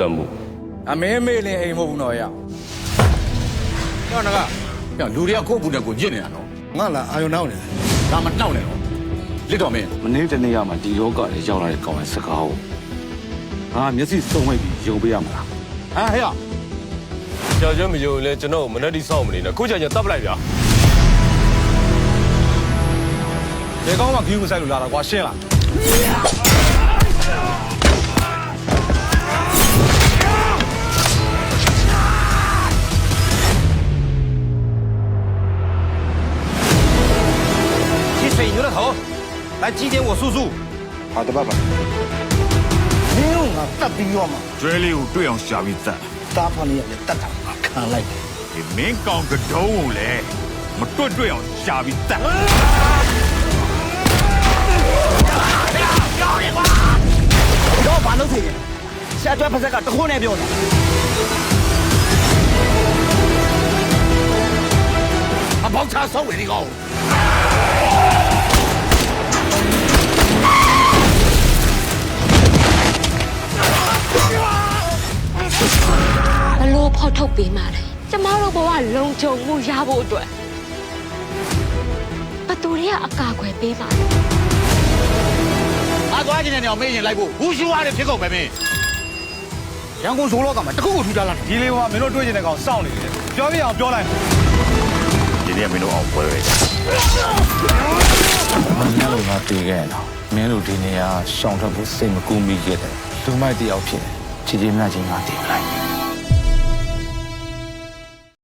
တတ်မှုအမေမေလေးအိမ်မဟုတ်ဘူးနော်ရနော်ငါကလူတွေကကိုယ့်ဘူးနဲ့ကိုညစ်နေတာနော်ငါလာအာယုံနောက်နေဒါမှနှောက်နေတော့လစ်တော်မင်းမနေ့တနေ့ကမှဒီယောဂတွေရောက်လာတဲ့ကောင်ရဲ့စကားကိုငါမျက်စိစုံမိတ်ပြီးယုံပေးရမလားဟဲ့ကြောက်ရွံ့မယုံလဲကျွန်တော်မနေ့တိစောင့်မနေနဲ့ခုချက်ချက်တတ်ပလိုက်ဗျာဒီကောင်ကဂီးကိုဆိုင်လို့လာတာကွာရှင်းလား水牛的头，来祭奠我叔叔。好的，爸爸。မင်းတို့ငါတတ်ပြီးရောမှာကျွဲလေးကိုတွေ့အောင်ရှာပြီးတတ် တားဖာလေးကလည်းတတ်တာငါခံလိုက်တယ် ဒီမင်းကောင်ကတုံးကိုလည်းမတွေ့အောင်ရှာပြီးတတ်တော့ဘာလို့သိလဲဆရာကျွဲဖက်ကတခုနဲ့ပြောတာအပေါင်းချဆုံးဝင်ဒီကောင်ဘလို့ဖောက်ထုတ်ပေးမှလဲကျမတို့ဘဝလုံခြုံမှုရဖို့အတွက်ဘသူတွေကအကာအကွယ်ပေးပါလဲအသွားကျင်တဲ့နေအောင်မေးရင်လိုက်ဖို့ဘူးရှူရတယ်ဖြစ်ကုန်ပဲမင်းရန်ကုန်ဆိုတော့ကမှတခုခုထူထားလားဒီလေးကမင်းတို့တွေ့ကျင်တဲ့ကောင်စောင့်နေတယ်ပြောပြအောင်ပြောလိုက်ဒီနေ့မင်းတို့အောင်ပွဲပဲမင်းတို့ငါတည်ခဲ့တော့မင်းတို့ဒီနေရာရှောင်ထွက်ဖို့စိတ်မကူးမိခဲ့တယ်လူမိုက်တယောက်ဖြစ်ချီချီမြချင်းငါတည်လိုက်